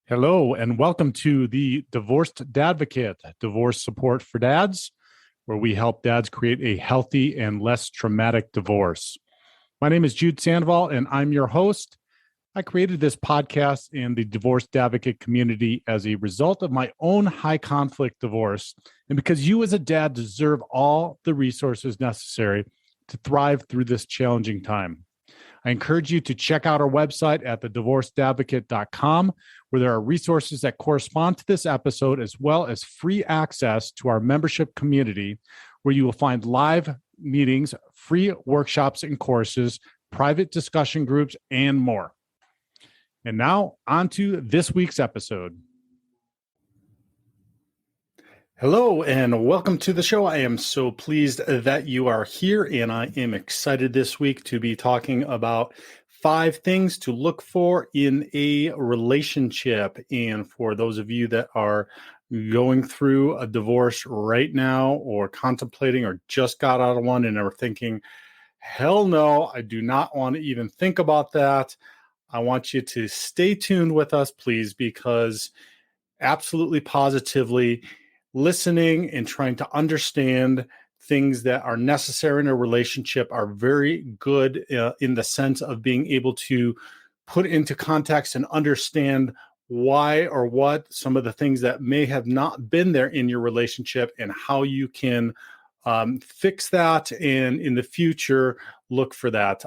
Hello, and welcome to the Divorced Dadvocate, divorce support for dads, where we help dads create a healthy and less traumatic divorce. My name is Jude Sandoval, and I'm your host. I created this podcast and the Divorced Advocate community as a result of my own high conflict divorce, and because you as a dad deserve all the resources necessary to thrive through this challenging time. I encourage you to check out our website at thedivorcedadvocate.com, where there are resources that correspond to this episode, as well as free access to our membership community, where you will find live meetings, free workshops and courses, private discussion groups, and more. And now, on to this week's episode. Hello, and welcome to the show. I am so pleased that you are here, and I am excited this week to be talking about 5 things to look for in a relationship. And for those of you that are going through a divorce right now, or contemplating, or just got out of one and are thinking, hell no, I do not want to even think about that, I want you to stay tuned with us, please, because absolutely positively, listening and trying to understand things that are necessary in a relationship are very good in the sense of being able to put into context and understand why or what some of the things that may have not been there in your relationship, and how you can fix that, and in the future look for that.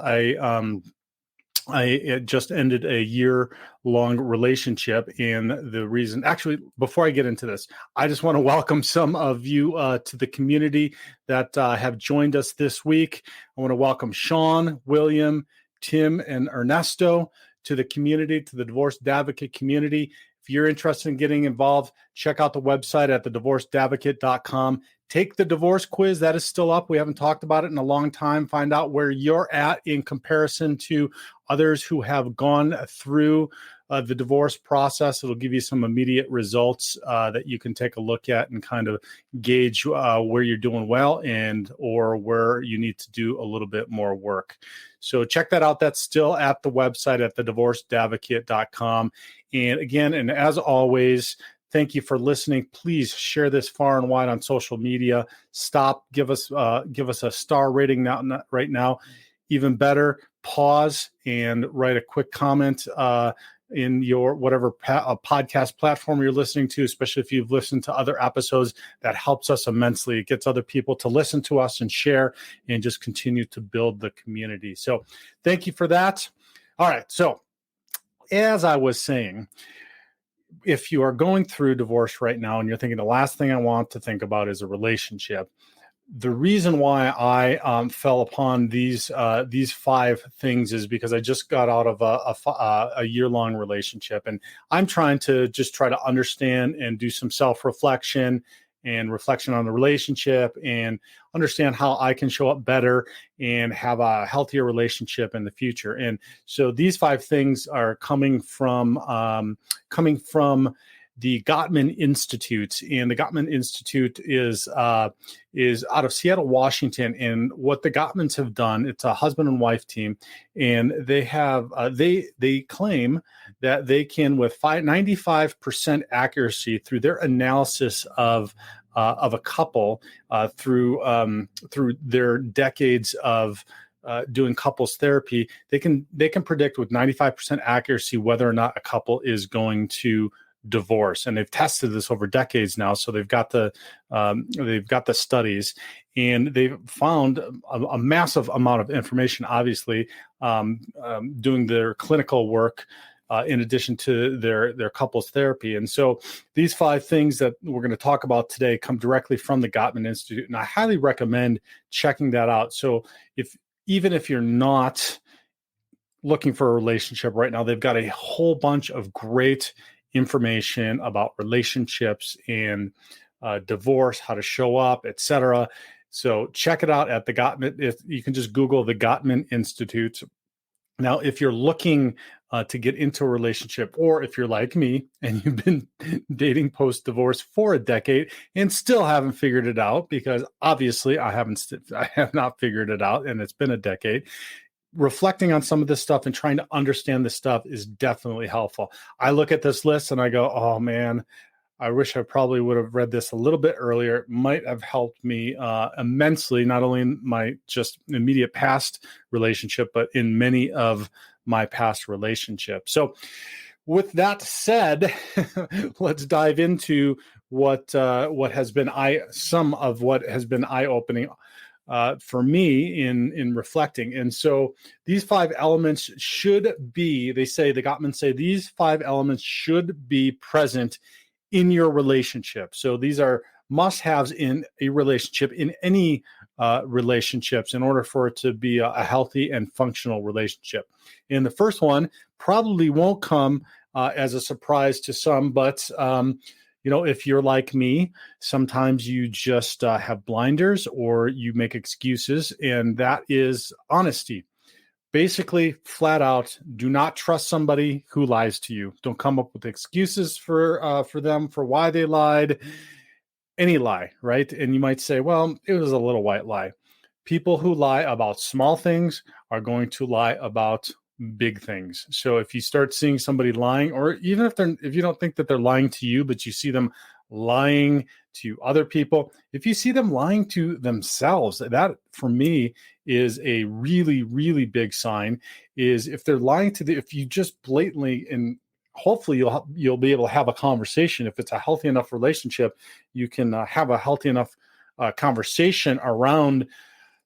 I just ended a year-long relationship, and the reason, actually, before I get into this, I just want to welcome some of you to the community that have joined us this week. I want to welcome Sean, William, Tim, and Ernesto to the community, to the Divorced Advocate community. If you're interested in getting involved, check out the website at thedivorcedadvocate.com. Take the divorce quiz. That is still up. We haven't talked about it in a long time. Find out where you're at in comparison to others who have gone through the divorce process. It'll give you some immediate results that you can take a look at and kind of gauge where you're doing well, and or where you need to do a little bit more work. So check that out. That's still at the website at thedivorcedadvocate.com. And again, and as always, thank you for listening. Please share this far and wide on social media. Give us a star rating right now. Even better, pause and write a quick comment in your whatever podcast platform you're listening to, especially if you've listened to other episodes. That helps us immensely. It gets other people to listen to us and share, and just continue to build the community. So thank you for that. All right. So as I was saying, if you are going through divorce right now and you're thinking the last thing I want to think about is a relationship, the reason why I fell upon these 5 things is because I just got out of a year-long relationship, and I'm trying to understand and do some self-reflection and reflection on the relationship, and understand how I can show up better and have a healthier relationship in the future. And so these 5 things are coming from the Gottman Institute, and the Gottman Institute is out of Seattle, Washington. And what the Gottmans have done, it's a husband and wife team, and they have they claim that they can, with 95% accuracy, through their analysis of a couple through their decades of doing couples therapy, they can predict with 95% accuracy whether or not a couple is going to divorce. And they've tested this over decades now, so they've got the studies, and they've found a massive amount of information, obviously, doing their clinical work in addition to their couples therapy. And so these 5 things that we're going to talk about today come directly from the Gottman Institute, and I highly recommend checking that out. So even if you're not looking for a relationship right now, they've got a whole bunch of great information about relationships and divorce, how to show up, etc. So check it out at the Gottman. If you can just Google the Gottman Institute. Now, if you're looking to get into a relationship, or if you're like me and you've been dating post-divorce for a decade and still haven't figured it out, because obviously I have not figured it out, and it's been a decade. reflecting on some of this stuff and trying to understand this stuff is definitely helpful. I look at this list and I go, oh man, I wish I probably would have read this a little bit earlier. It might have helped me immensely, not only in my just immediate past relationship, but in many of my past relationships. So with that said, let's dive into what has been some of what has been eye-opening for me in reflecting. And so these 5 elements should be, the Gottmans say, these 5 elements should be present in your relationship. So these are must-haves in a relationship, in any relationships, in order for it to be a healthy and functional relationship. And the first one probably won't come as a surprise to some, but if you're like me, sometimes you just have blinders or you make excuses, and that is honesty. Basically, flat out, do not trust somebody who lies to you. Don't come up with excuses for them for why they lied. Any lie, right? And you might say, well, it was a little white lie. People who lie about small things are going to lie about big things. So if you start seeing somebody lying, or even if you don't think that they're lying to you, but you see them lying to other people, if you see them lying to themselves, that for me is a really, really big sign. Is if they're lying if you just blatantly, and hopefully you'll be able to have a conversation. If it's a healthy enough relationship, you can have a healthy enough conversation around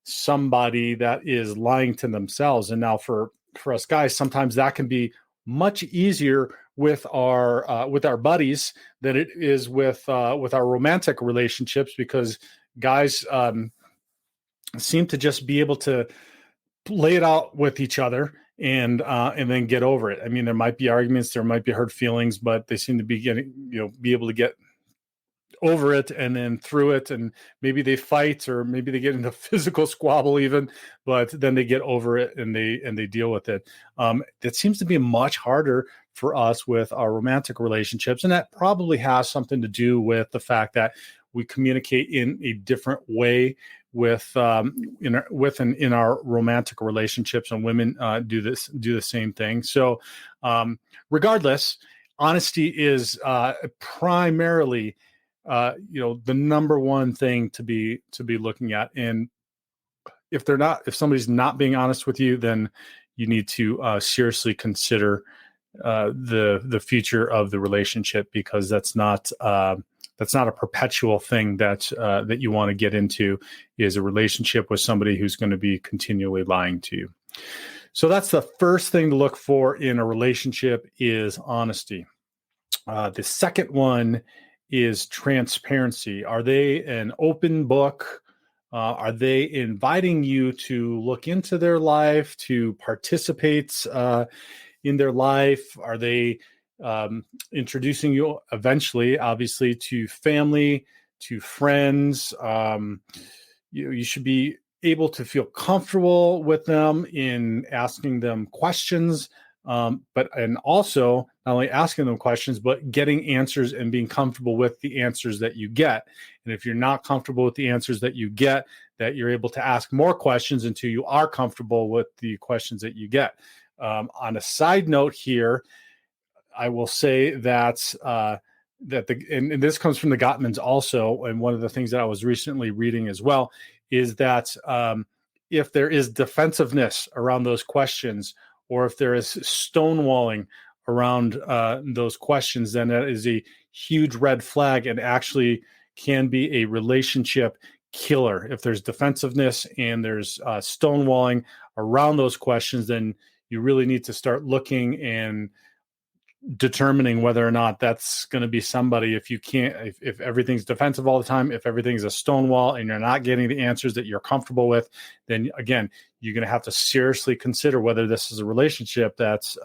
somebody that is lying to themselves. And now for us guys, sometimes that can be much easier with our buddies than it is with our romantic relationships, because guys seem to just be able to lay it out with each other and then get over it. I mean, there might be arguments, there might be hurt feelings, but they seem to be be able to get over it and then through it, and maybe they fight or maybe they get into physical squabble even, but then they get over it and they deal with it. That seems to be much harder for us with our romantic relationships, and that probably has something to do with the fact that we communicate in a different way in our romantic relationships, and women do the same thing. So regardless, honesty is primarily the number one thing to be looking at. And if somebody's not being honest with you, then you need to seriously consider the future of the relationship, because that's not a perpetual thing that you want to get into, is a relationship with somebody who's going to be continually lying to you. So that's the first thing to look for in a relationship, is honesty. The second one is transparency. Are they an open book? Are they inviting you to look into their life, to participate in their life? Are they introducing you eventually, obviously, to family, to friends? You should be able to feel comfortable with them in asking them questions, and also not only asking them questions, but getting answers and being comfortable with the answers that you get. And if you're not comfortable with the answers that you get, that you're able to ask more questions until you are comfortable with the questions that you get. On a side note here, I will say that and this comes from the Gottmans also, and one of the things that I was recently reading as well is that if there is defensiveness around those questions, or if there is stonewalling around those questions, then that is a huge red flag and actually can be a relationship killer. If there's defensiveness and there's stonewalling around those questions, then you really need to start looking and determining whether or not that's going to be somebody. If everything's defensive all the time, if everything's a stonewall and you're not getting the answers that you're comfortable with, then again, you're going to have to seriously consider whether this is a relationship that's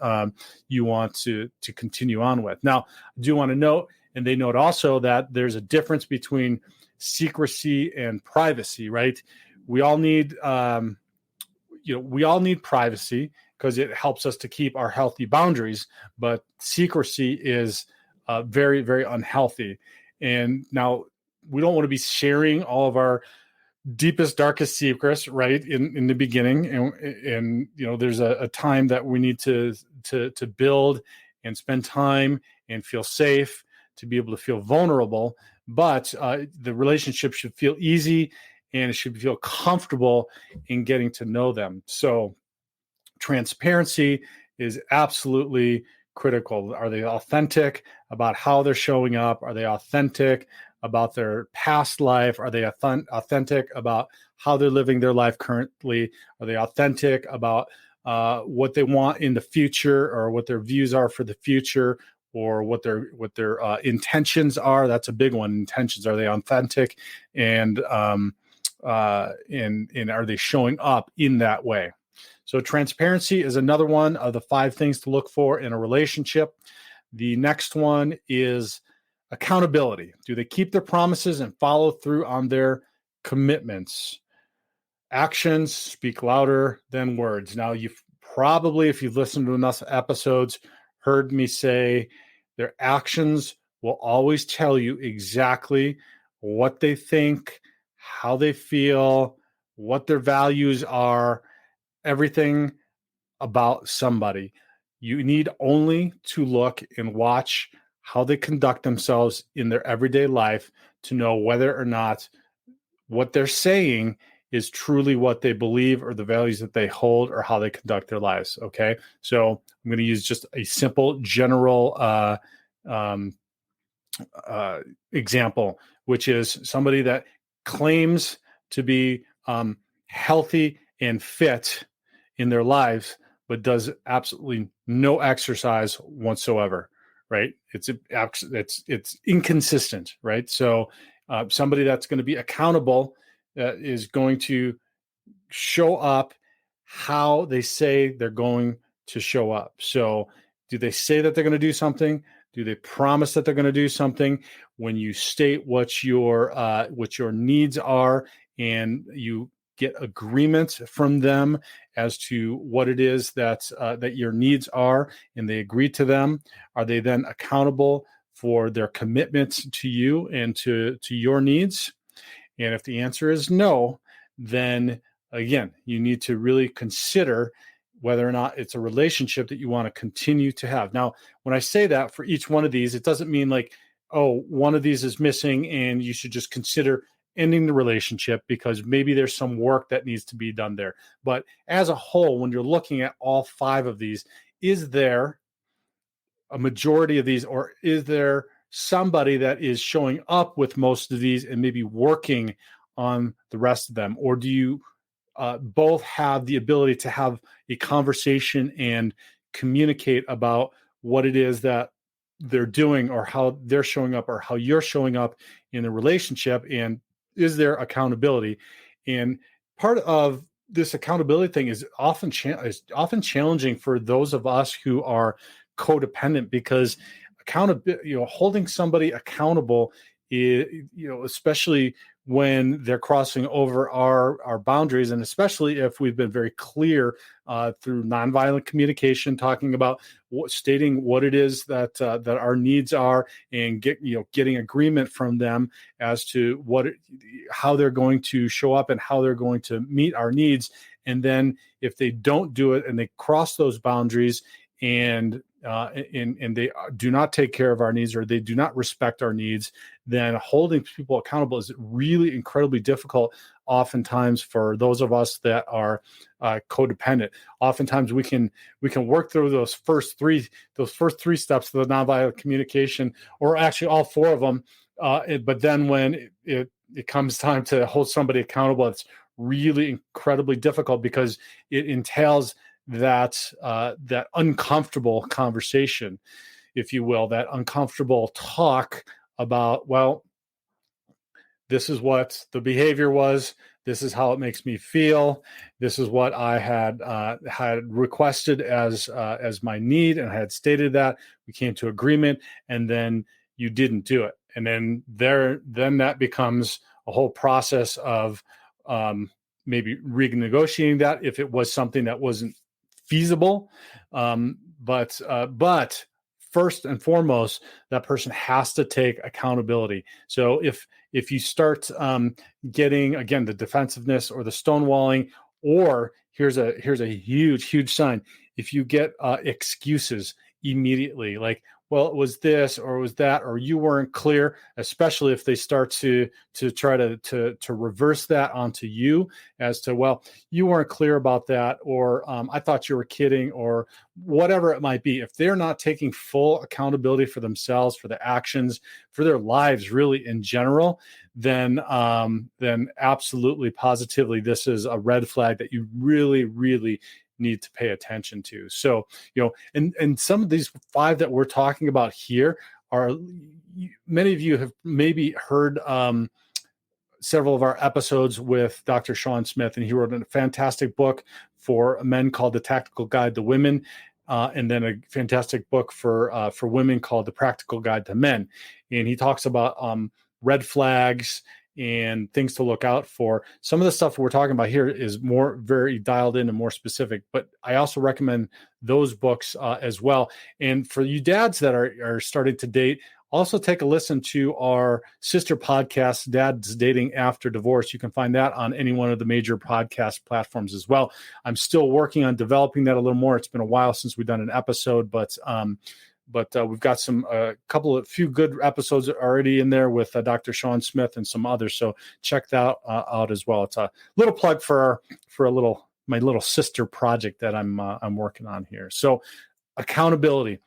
you want to continue on with. Now, I do want to note, and they note also, that there's a difference between secrecy and privacy, right? We all need privacy, because it helps us to keep our healthy boundaries, but secrecy is very, very unhealthy. And now we don't want to be sharing all of our deepest, darkest secrets, right, in the beginning, and there's a time that we need to build and spend time and feel safe to be able to feel vulnerable. But the relationship should feel easy, and it should feel comfortable in getting to know them. So transparency is absolutely critical. Are they authentic about how they're showing up? Are they authentic about their past life? Are they authentic about how they're living their life currently? Are they authentic about what they want in the future, or what their views are for the future, or what their intentions are? That's a big one. Intentions. Are they authentic, and are they showing up in that way? So transparency is another one of the 5 things to look for in a relationship. The next one is accountability. Do they keep their promises and follow through on their commitments? Actions speak louder than words. Now, you've probably, if you've listened to enough episodes, heard me say their actions will always tell you exactly what they think, how they feel, what their values are, everything about somebody. You need only to look and watch how they conduct themselves in their everyday life to know whether or not what they're saying is truly what they believe, or the values that they hold, or how they conduct their lives. Okay. So I'm going to use just a simple general example, which is somebody that claims to be healthy and fit in their lives, but does absolutely no exercise whatsoever. Right? It's inconsistent. Right? So somebody that's going to be accountable is going to show up how they say they're going to show up. So do they say that they're going to do something? Do they promise that they're going to do something? When you state what your needs are, and you get agreement from them as to what it is that your needs are, and they agree to them, are they then accountable for their commitments to you and to your needs? And if the answer is no, then again, you need to really consider whether or not it's a relationship that you want to continue to have. Now, when I say that, for each one of these, it doesn't mean like, oh, one of these is missing and you should just consider ending the relationship, because maybe there's some work that needs to be done there. But as a whole, when you're looking at all 5 of these, is there a majority of these, or is there somebody that is showing up with most of these and maybe working on the rest of them? Or do you both have the ability to have a conversation and communicate about what it is that they're doing, or how they're showing up, or how you're showing up in the relationship? And is there accountability? And part of this accountability thing is often challenging for those of us who are codependent, because accountability, holding somebody accountable is, especially when they're crossing over our boundaries, and especially if we've been very clear through nonviolent communication, talking about stating what it is that our needs are, and getting agreement from them as to how they're going to show up and how they're going to meet our needs. And then if they don't do it and they cross those boundaries, and they do not take care of our needs, or they do not respect our needs, then holding people accountable is really incredibly difficult, oftentimes, for those of us that are codependent. Oftentimes we can work through those first three steps of the nonviolent communication, or actually all 4 of them. But then when it comes time to hold somebody accountable, it's really incredibly difficult, because it entails that uncomfortable conversation, if you will, that uncomfortable talk about, well, this is what the behavior was, this is how it makes me feel, this is what I had requested as my need, and I had stated that, we came to agreement, and then you didn't do it. And then that becomes a whole process of maybe renegotiating that if it was something that wasn't feasible. But first and foremost, that person has to take accountability. So if you start getting, again, the defensiveness or the stonewalling, or here's a huge sign. If you get excuses immediately, like, well, it was this or it was that, or you weren't clear, especially if they start to try to reverse that onto you as to, well, you weren't clear about that, or I thought you were kidding, or whatever it might be. If they're not taking full accountability for themselves, for their actions, for their lives, really in general, then absolutely, positively, this is a red flag that you really, really need to pay attention to. So, and some of these 5 that we're talking about here are, many of you have maybe heard several of our episodes with Dr. Sean Smith, and he wrote a fantastic book for men called The Tactical Guide to Women, and then a fantastic book for women called The Practical Guide to Men. And he talks about red flags and things to look out for. Some of the stuff we're talking about here is very dialed in and more specific, but I also recommend those books as well. And for you dads that are starting to date, also take a listen to our sister podcast, Dads Dating After Divorce. You can find that on any one of the major podcast platforms as well. I'm still working on developing that a little more. It's been a while since we've done an episode, but we've got a few good episodes already in there with Dr. Sean Smith and some others. So check that out as well. It's a little plug for my little sister project that I'm working on here. So accountability.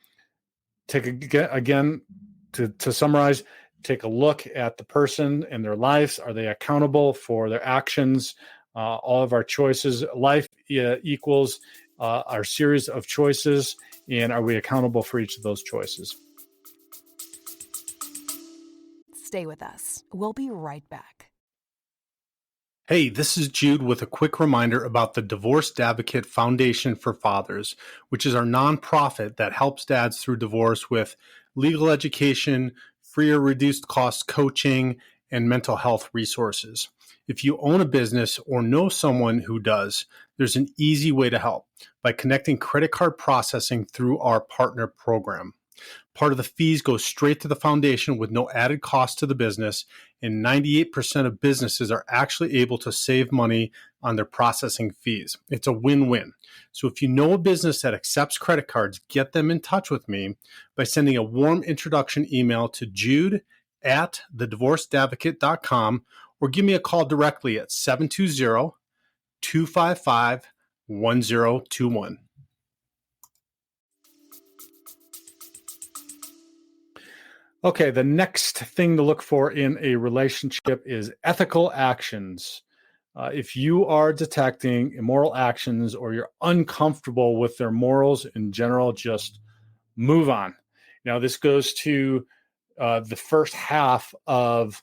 To summarize, take a look at the person and their lives. Are they accountable for their actions? All of our choices. Life equals our series of choices. And are we accountable for each of those choices? Stay with us. We'll be right back. Hey, this is Jude with a quick reminder about the Divorced Advocate Foundation for Fathers, which is our nonprofit that helps dads through divorce with legal education, free or reduced cost coaching, and mental health resources. If you own a business or know someone who does, there's an easy way to help by connecting credit card processing through our partner program. Part of the fees go straight to the foundation with no added cost to the business, and 98% of businesses are actually able to save money on their processing fees. It's a win-win. So if you know a business that accepts credit cards, get them in touch with me by sending a warm introduction email to jude@thedivorcedadvocate.com, or give me a call directly at 720-255-1021. Okay, the next thing to look for in a relationship is ethical actions. If you are detecting immoral actions or you're uncomfortable with their morals in general, just move on. Now, this goes to the first half of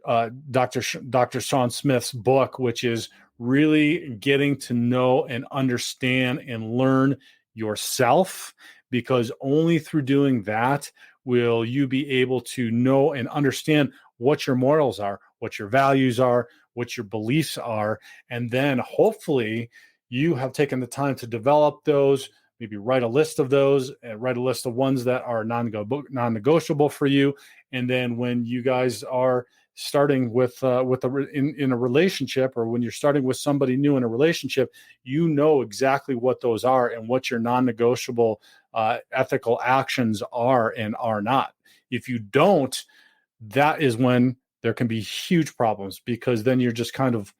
Dr. Sean Smith's book, which is really getting to know and understand and learn yourself, because only through doing that will you be able to know and understand what your morals are, what your values are, what your beliefs are. And then hopefully you have taken the time to develop those, maybe write a list of those, and write a list of ones that are non-negotiable for you. And then when you guys are starting in a relationship, or when you're starting with somebody new in a relationship, you know exactly what those are and what your non-negotiable ethical actions are and are not. If you don't, that is when there can be huge problems, because then you're just kind of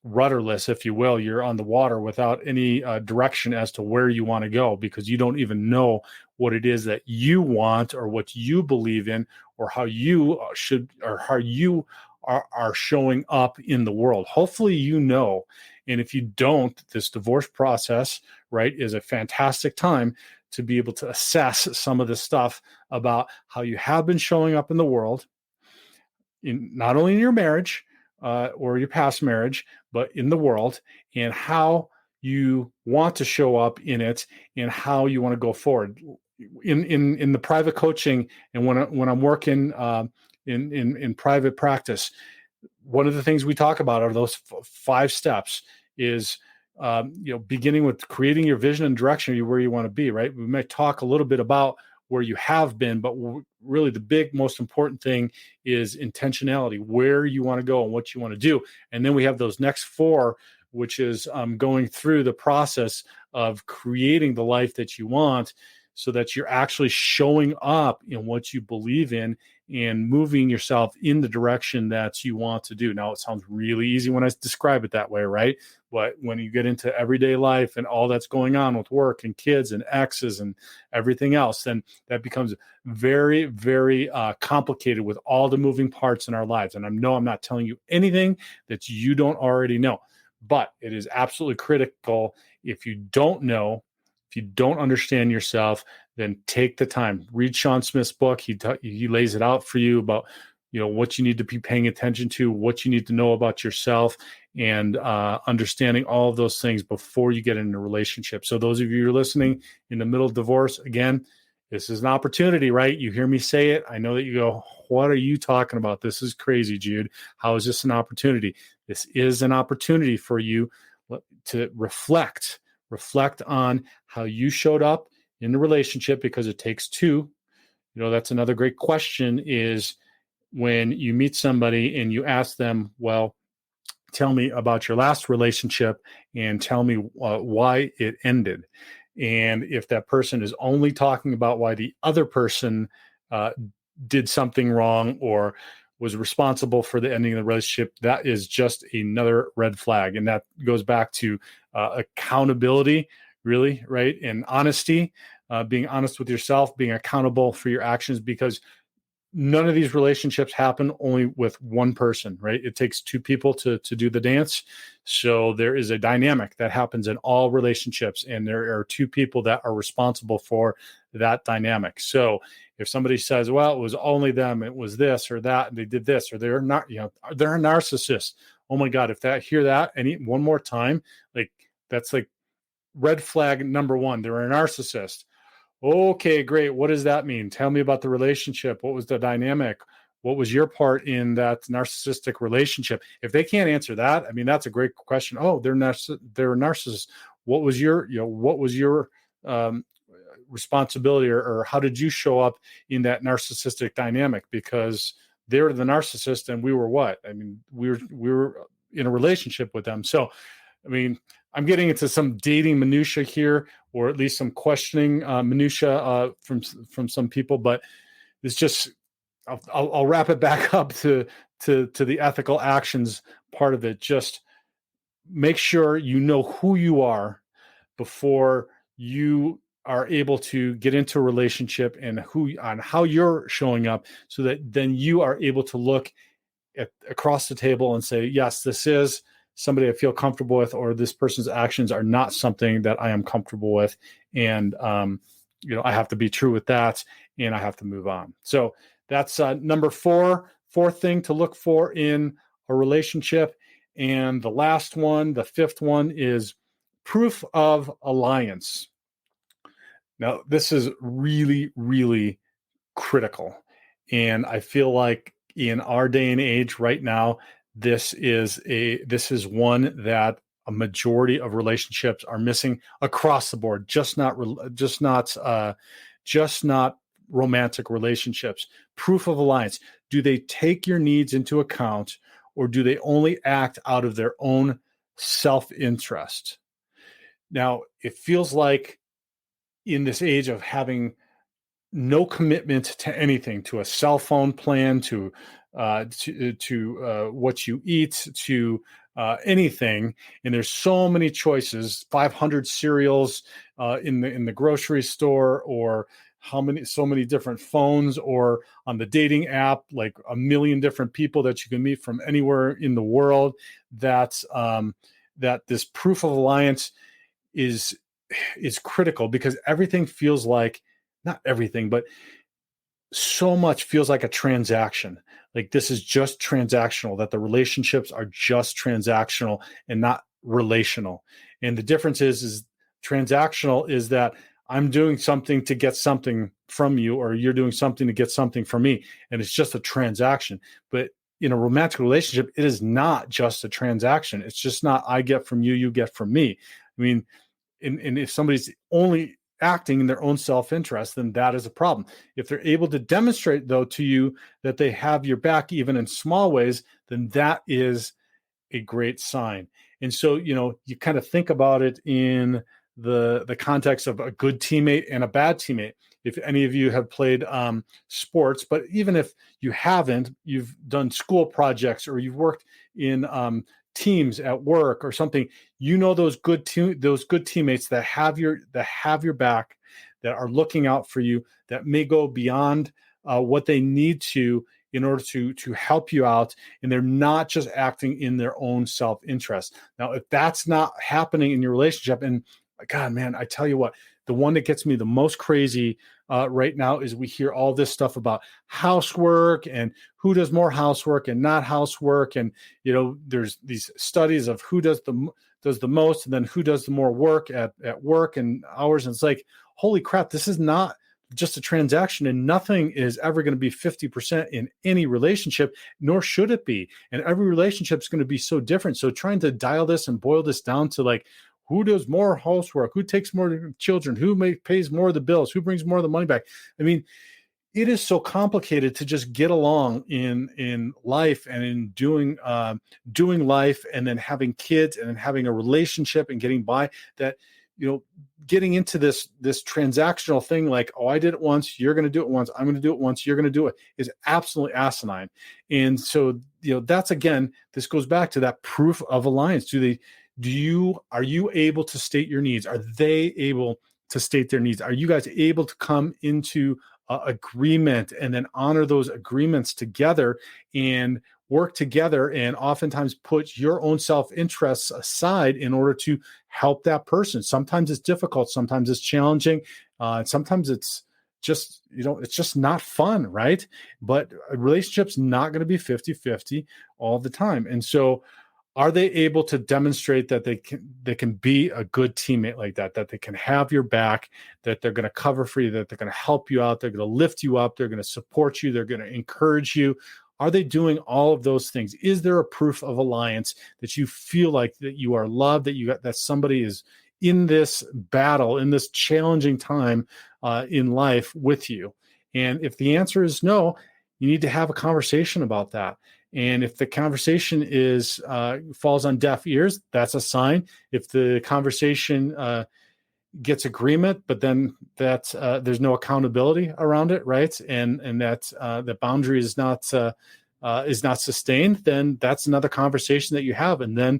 rudderless, if you will. You're on the water without any direction as to where you want to go, because you don't even know what it is that you want or what you believe in, or how you should, or how you are showing up in the world. Hopefully you know. And if you don't, this divorce process, right, is a fantastic time to be able to assess some of the stuff about how you have been showing up in the world, in not only in your marriage or your past marriage, but in the world, and how you want to show up in it, and how you want to go forward. In the private coaching, and when I'm working in private practice, one of the things we talk about are those 5 steps. Is beginning with creating your vision and direction of where you want to be. Right. We might talk a little bit about where you have been, but really the big, most important thing is intentionality, where you want to go and what you want to do. And then we have those next four, which is going through the process of creating the life that you want, so that you're actually showing up in what you believe in and moving yourself in the direction that you want to do. Now, it sounds really easy when I describe it that way, right? But when you get into everyday life and all that's going on with work and kids and exes and everything else, then that becomes very, very complicated with all the moving parts in our lives. And I know I'm not telling you anything that you don't already know, but it is absolutely critical. If you don't know, if you don't understand yourself, then take the time. Read Sean Smith's book. He lays it out for you about, what you need to be paying attention to, what you need to know about yourself, and understanding all of those things before you get into a relationship. So those of you who are listening in the middle of divorce, again, this is an opportunity, right? You hear me say it. I know that you go, what are you talking about? This is crazy, Jude. How is this an opportunity? This is an opportunity for you to reflect on how you showed up in the relationship, because it takes two. That's another great question, is when you meet somebody and you ask them, well, tell me about your last relationship and tell me why it ended. And if that person is only talking about why the other person did something wrong or was responsible for the ending of the relationship, that is just another red flag. And that goes back to accountability, really, right? And honesty, being honest with yourself, being accountable for your actions, because none of these relationships happen only with one person, right? It takes two people to do the dance. So there is a dynamic that happens in all relationships, and there are two people that are responsible for that dynamic. So if somebody says, well, it was only them, it was this or that, and they did this, or they're not, they're a narcissist. Oh my God, if hear that one more time, that's like red flag number one. They're a narcissist. Okay, great. What does that mean? Tell me about the relationship. What was the dynamic? What was your part in that narcissistic relationship? If they can't answer that, that's a great question. Oh, they're narcissists. What was your responsibility, or how did you show up in that narcissistic dynamic? Because they're the narcissist and we were what? We were in a relationship with them. So, I'm getting into some dating minutia here, or at least some questioning minutia from some people, but it's just, I'll wrap it back up to the ethical actions part of it. Just make sure you know who you are before you are able to get into a relationship, and on how you're showing up, so that then you are able to look across the table and say, yes, this is somebody I feel comfortable with, or this person's actions are not something that I am comfortable with. And, I have to be true with that, and I have to move on. So that's number fourth thing to look for in a relationship. And the last one, the fifth one, is proof of alliance. Now, this is really, really critical. And I feel like in our day and age right now, this is one that a majority of relationships are missing across the board, just not romantic relationships. Proof of alliance. Do they take your needs into account, or do they only act out of their own self-interest? Now, it feels like in this age of having no commitment to anything, to a cell phone plan, to what you eat, to anything, and there's so many choices, 500 cereals in the grocery store, or so many different phones, or on the dating app, like a million different people that you can meet from anywhere in the world. That this proof of alliance is critical, because everything feels like, not everything, but so much feels like a transaction. Like this is just transactional, that the relationships are just transactional and not relational. And the difference is transactional is that I'm doing something to get something from you, or you're doing something to get something from me. And it's just a transaction. But in a romantic relationship, it is not just a transaction. It's just not, I get from you, you get from me. And if somebody's only acting in their own self-interest, then that is a problem. If they're able to demonstrate, though, to you that they have your back, even in small ways, then that is a great sign. And so, you kind of think about it in the context of a good teammate and a bad teammate. If any of you have played sports, but even if you haven't, you've done school projects or you've worked in teams at work or something, those good teammates that have your back, that are looking out for you, that may go beyond what they need to in order to help you out, and they're not just acting in their own self-interest. Now, if that's not happening in your relationship, and God, man, I tell you what, the one that gets me the most crazy right now is we hear all this stuff about housework and who does more housework and not housework, and there's these studies of who does the most, and then who does the more work at work and hours, and it's like, holy crap, this is not just a transaction, and nothing is ever going to be 50% in any relationship, nor should it be. And every relationship is going to be so different. So trying to dial this and boil this down to like, who does more housework, who takes more children, who pays more of the bills, who brings more of the money back. I mean, it is so complicated to just get along in life and in doing life, and then having kids and then having a relationship and getting by, that getting into this transactional thing like, oh, I did it once, you're going to do it once, I'm going to do it once, you're going to do it, is absolutely asinine. And so that's, again, this goes back to that proof of alliance. Are you able to state your needs? Are they able to state their needs? Are you guys able to come into agreement and then honor those agreements together and work together, and oftentimes put your own self-interests aside in order to help that person? Sometimes it's difficult, sometimes it's challenging, sometimes it's just, it's just not fun, right? But a relationship's not going to be 50-50 all the time. And so are they able to demonstrate that they can be a good teammate like that they can have your back, that they're going to cover for you, that they're going to help you out, they're going to lift you up, they're going to support you, they're going to encourage you? Are they doing all of those things? Is there a proof of alliance that you feel like that you are loved, that somebody is in this battle, in this challenging time in life with you? And if the answer is no, you need to have a conversation about that. And if the conversation falls on deaf ears, that's a sign. If the conversation gets agreement, but then there's no accountability around it, right? And that the boundary is not sustained, then that's another conversation that you have. And then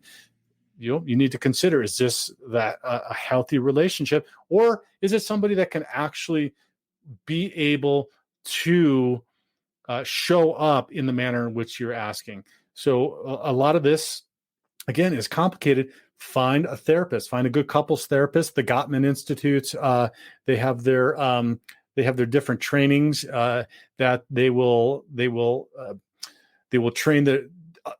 you need to consider, is this a healthy relationship, or is it somebody that can actually be able to show up in the manner in which you're asking? So a lot of this, again, is complicated. Find a therapist, find a good couples therapist. The Gottman Institutes, they have their different trainings that they will train the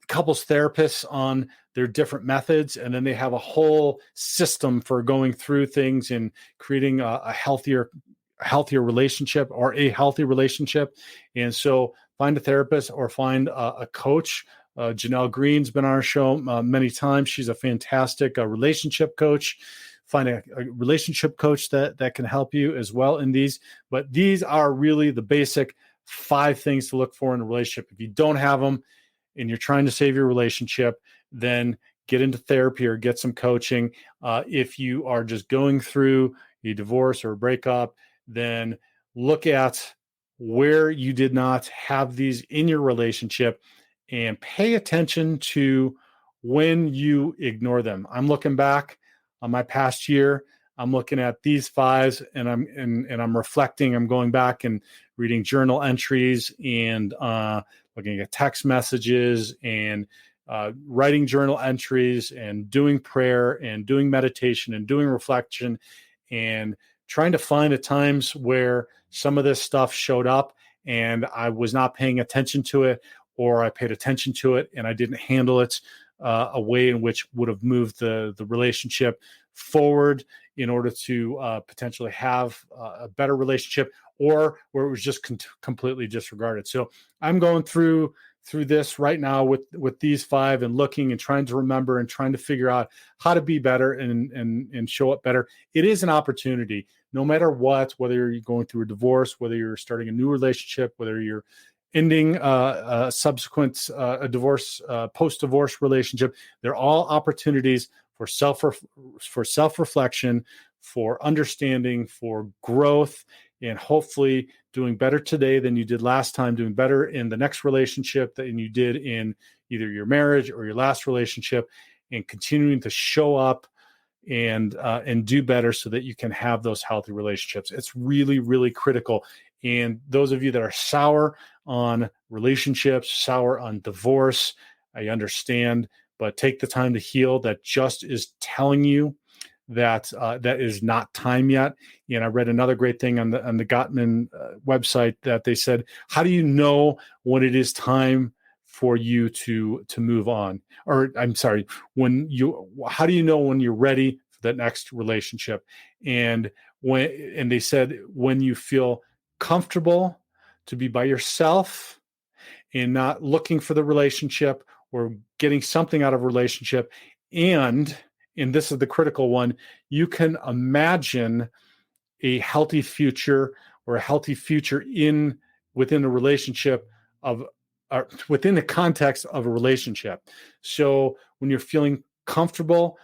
couples therapists on their different methods, and then they have a whole system for going through things and creating a healthier relationship, or a healthy relationship. And so find a therapist or find a coach. Janelle Green's been on our show many times. She's a fantastic relationship coach. Find a relationship coach that can help you as well in these. But these are really the basic 5 things to look for in a relationship. If you don't have them and you're trying to save your relationship, then get into therapy or get some coaching. If you are just going through a divorce or a breakup, then look at where you did not have these in your relationship and pay attention to when you ignore them. I'm looking back on my past year. I'm looking at these 5s, and I'm reflecting. I'm going back and reading journal entries and looking at text messages and writing journal entries and doing prayer and doing meditation and doing reflection and trying to find the times where some of this stuff showed up and I was not paying attention to it, or I paid attention to it and I didn't handle it a way in which would have moved the relationship forward in order to potentially have a better relationship, or where it was just completely disregarded. So I'm going through through this right now with these 5 and looking and trying to remember and trying to figure out how to be better and show up better, it is an opportunity. No matter what, whether you're going through a divorce, whether you're starting a new relationship, whether you're ending a subsequent a divorce, post-divorce relationship, they're all opportunities for self-reflection, for understanding, for growth, and hopefully doing better today than you did last time, doing better in the next relationship than you did in either your marriage or your last relationship, and continuing to show up and do better so that you can have those healthy relationships. It's really, really critical. And those of you that are sour on relationships, sour on divorce, I understand, but take the time to heal. That just is telling you that that is not time yet. And I read another great thing on the Gottman website that they said, how do you know when it is time for you to move on? Or I'm sorry, how do you know when you're ready for that next relationship? And they said, when you feel comfortable to be by yourself and not looking for the relationship or getting something out of a relationship, and this is the critical one, you can imagine a healthy future or a healthy future within a relationship within the context of a relationship. So when you're feeling comfortable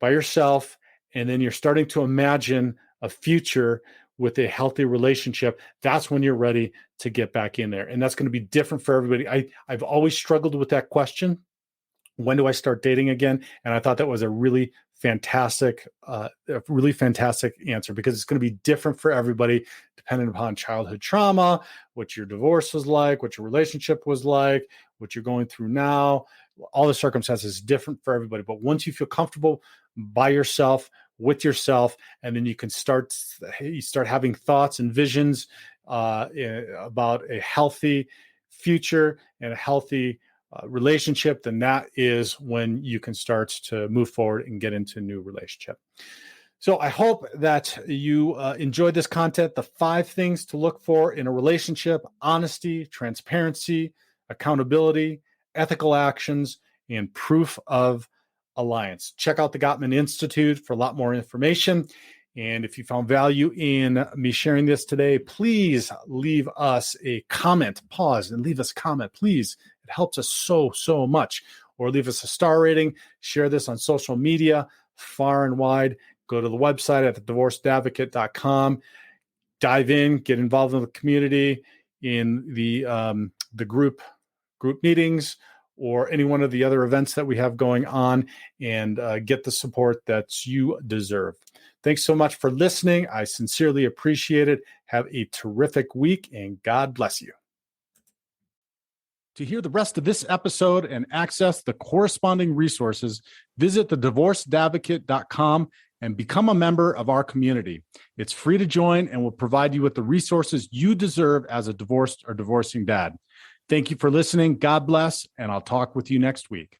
by yourself and then you're starting to imagine a future with a healthy relationship, that's when you're ready to get back in there. And that's going to be different for everybody. I've always struggled with that question. When do I start dating again? And I thought that was a really fantastic answer, because it's going to be different for everybody depending upon childhood trauma, what your divorce was like, what your relationship was like, what you're going through now. All the circumstances is different for everybody. But once you feel comfortable by yourself, with yourself, and then you can start having thoughts and visions about a healthy future and a healthy relationship, then that is when you can start to move forward and get into a new relationship. So I hope that you enjoyed this content. The 5 things to look for in a relationship: honesty, transparency, accountability, ethical actions, and proof of alliance. Check out the Gottman Institute for a lot more information. And if you found value in me sharing this today, please leave us a comment. Pause and leave us a comment, please. It helps us so much. Or leave us a star rating. Share this on social media far and wide. Go to the website at thedivorcedadvocate.com. Dive in, get involved in the community, in the group meetings, or any one of the other events that we have going on, and get the support that you deserve. Thanks so much for listening. I sincerely appreciate it. Have a terrific week, and God bless you. To hear the rest of this episode and access the corresponding resources, visit thedivorcedadvocate.com and become a member of our community. It's free to join and will provide you with the resources you deserve as a divorced or divorcing dad. Thank you for listening. God bless, and I'll talk with you next week.